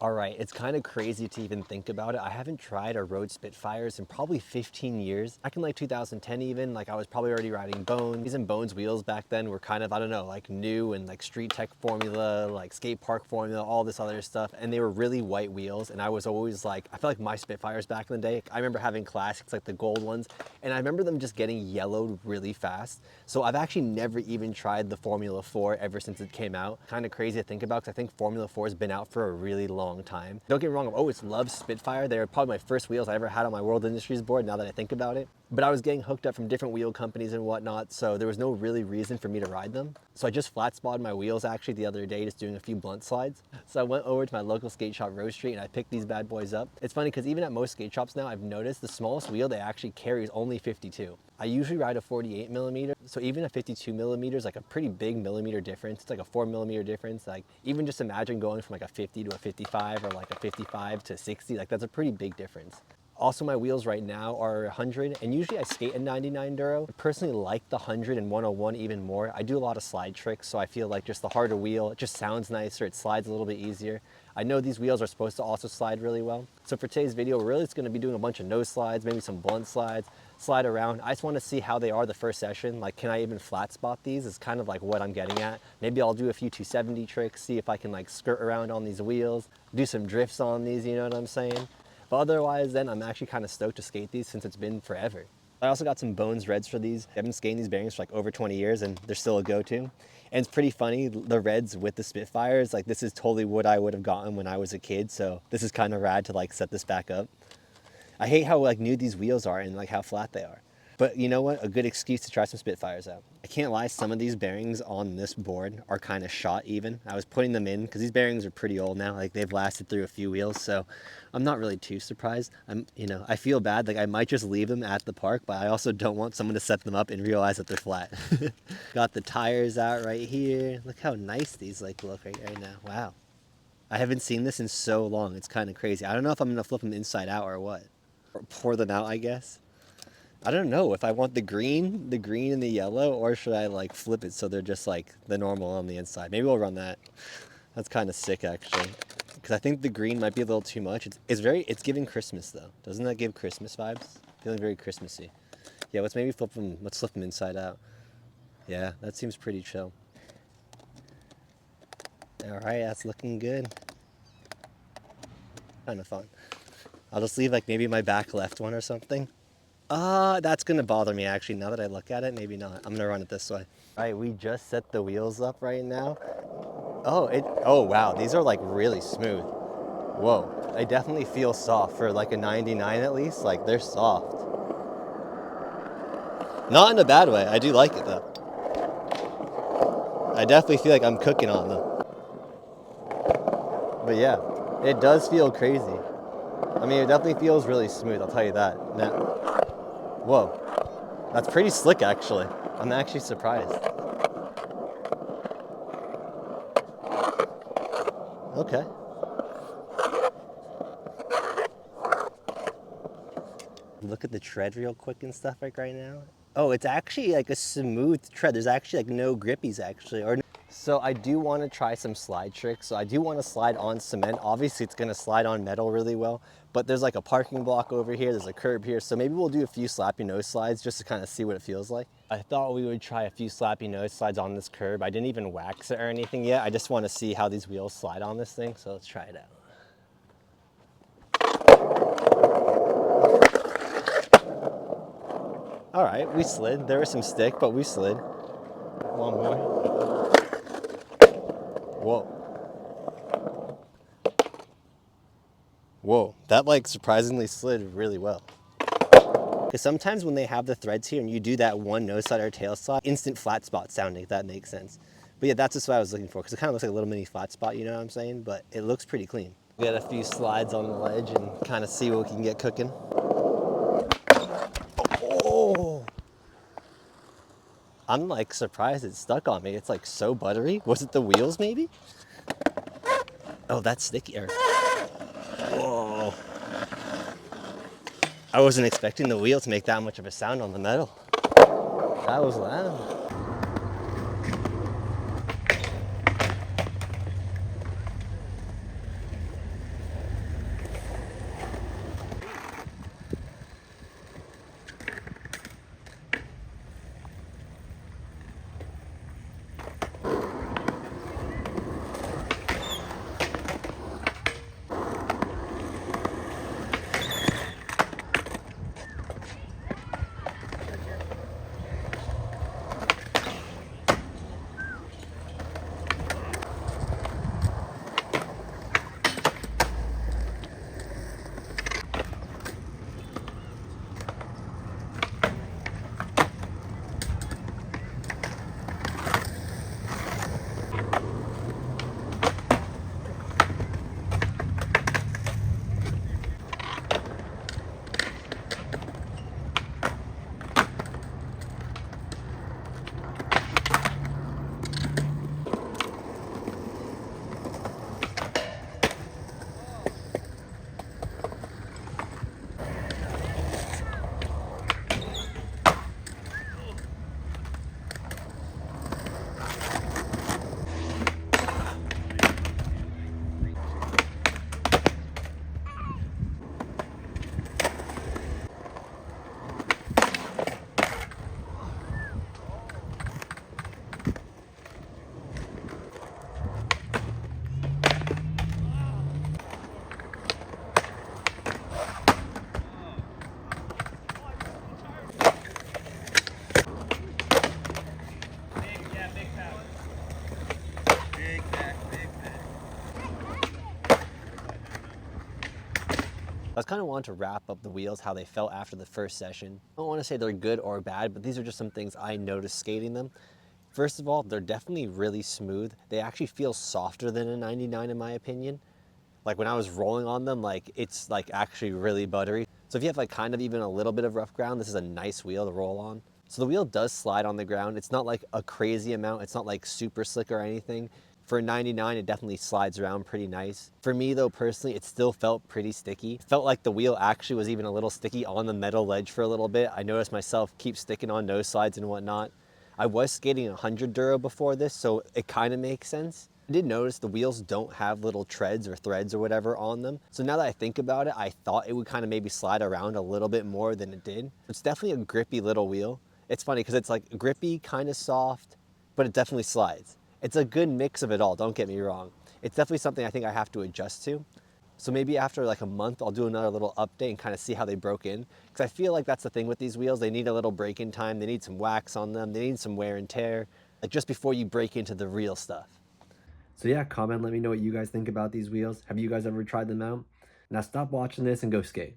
All right, it's kind of crazy to even think about it. I haven't tried a road Spitfires in probably 15 years. Back in like 2010 even, like I was probably already riding Bones. These and Bones wheels back then were kind of, I don't know, like new and like street tech formula, like skate park formula, all this other stuff. And they were really white wheels. And I was always like, I felt like my Spitfires back in the day, I remember having classics like the gold ones. And I remember them just getting yellowed really fast. So I've actually never even tried the Formula 4 ever since it came out. Kind of crazy to think about because I think Formula 4 has been out for a really long time. Don't get me wrong, I've always loved Spitfire. They were probably my first wheels I ever had on my World Industries board now that I think about it. But I was getting hooked up from different wheel companies and whatnot, so there was no really reason for me to ride them. So I just flat spotted my wheels actually the other day, just doing a few blunt slides. So I went over to my local skate shop, Rose Street, and I picked these bad boys up. It's funny because even at most skate shops now, I've noticed the smallest wheel they actually carry is only 52. I usually ride a 48 millimeter, so even a 52 millimeter is like a pretty big millimeter difference. It's like a 4 millimeter difference. Like even just imagine going from like a 50 to a 55 or like a 55 to 60, like that's a pretty big difference. Also, my wheels right now are 100, and usually I skate a 99 Duro. I personally like the 100 and 101 even more. I do a lot of slide tricks, so I feel like just the harder wheel, it just sounds nicer, it slides a little bit easier. I know these wheels are supposed to also slide really well. So for today's video, we're really just gonna be doing a bunch of nose slides, maybe some blunt slides, slide around. I just wanna see how they are the first session. Like, can I even flat spot these? Is kind of like what I'm getting at. Maybe I'll do a few 270 tricks, see if I can like skirt around on these wheels, do some drifts on these, you know what I'm saying? But otherwise then I'm actually kind of stoked to skate these since it's been forever. I also got some Bones Reds for these. I've been skating these bearings for like over 20 years and they're still a go-to. And it's pretty funny, the Reds with the Spitfires, like this is totally what I would have gotten when I was a kid. So this is kind of rad to like set this back up. I hate how like new these wheels are and like how flat they are. But you know what? A good excuse to try some Spitfires out. I can't lie, some of these bearings on this board are kind of shot even. I was putting them in because these bearings are pretty old now. Like they've lasted through a few wheels, so I'm not really too surprised. I feel bad. Like I might just leave them at the park, but I also don't want someone to set them up and realize that they're flat. Got the tires out right here. Look how nice these like look right now. Wow. I haven't seen this in so long. It's kind of crazy. I don't know if I'm gonna flip them inside out or what. Or pour them out, I guess. I don't know if I want the green and the yellow, or should I like flip it so they're just like the normal on the inside. Maybe we'll run that. That's kind of sick actually. Because I think the green might be a little too much. It's giving Christmas though. Doesn't that give Christmas vibes? Feeling very Christmassy. Yeah, let's flip them inside out. Yeah, that seems pretty chill. All right, that's looking good. Kind of fun. I'll just leave like maybe my back left one or something. That's gonna bother me actually. Now that I look at it, maybe not. I'm gonna run it this way. All right, we just set the wheels up right now. Oh wow, these are like really smooth. Whoa, they definitely feel soft for like a 99 at least. Like they're soft. Not in a bad way. I do like it though. I definitely feel like I'm cooking on them. But yeah, it does feel crazy. I mean, it definitely feels really smooth, I'll tell you that. Now, whoa, that's pretty slick actually. I'm actually surprised. Okay. Look at the tread real quick and stuff like right now. Oh, it's actually like a smooth tread. There's actually like no grippies actually. So I do want to try some slide tricks. So I do want to slide on cement. Obviously it's going to slide on metal really well, but there's like a parking block over here. There's a curb here. So maybe we'll do a few slappy nose slides just to kind of see what it feels like. I thought we would try a few slappy nose slides on this curb. I didn't even wax it or anything yet. I just want to see how these wheels slide on this thing. So let's try it out. All right, we slid. There was some stick, but we slid. One more. Whoa. Whoa, that like surprisingly slid really well. Because sometimes when they have the threads here and you do that one nose slide or tail slide, instant flat spot sounding, if that makes sense. But yeah, that's just what I was looking for, because it kind of looks like a little mini flat spot, you know what I'm saying? But it looks pretty clean. We got a few slides on the ledge and kind of see what we can get cooking. Oh! I'm like surprised it stuck on me. It's like so buttery. Was it the wheels maybe? Oh, that's sticky. Whoa. I wasn't expecting the wheel to make that much of a sound on the metal. That was loud. I was kind of wanting to wrap up the wheels, how they felt after the first session. I don't want to say they're good or bad, but these are just some things I noticed skating them. First of all, they're definitely really smooth. They actually feel softer than a 99 in my opinion. Like when I was rolling on them, like it's like actually really buttery. So if you have like kind of even a little bit of rough ground, this is a nice wheel to roll on. So the wheel does slide on the ground. It's not like a crazy amount. It's not like super slick or anything. For a 99, it definitely slides around pretty nice. For me though, personally, it still felt pretty sticky. It felt like the wheel actually was even a little sticky on the metal ledge for a little bit. I noticed myself keep sticking on nose slides and whatnot. I was skating 100 Duro before this, so it kind of makes sense. I did notice the wheels don't have little treads or threads or whatever on them. So now that I think about it, I thought it would kind of maybe slide around a little bit more than it did. It's definitely a grippy little wheel. It's funny because it's like grippy, kind of soft, but it definitely slides. It's a good mix of it all, don't get me wrong. It's definitely something I think I have to adjust to. So maybe after like a month, I'll do another little update and kind of see how they broke in. Because I feel like that's the thing with these wheels. They need a little break-in time. They need some wax on them. They need some wear and tear, like just before you break into the real stuff. So yeah, comment, let me know what you guys think about these wheels. Have you guys ever tried them out? Now stop watching this and go skate.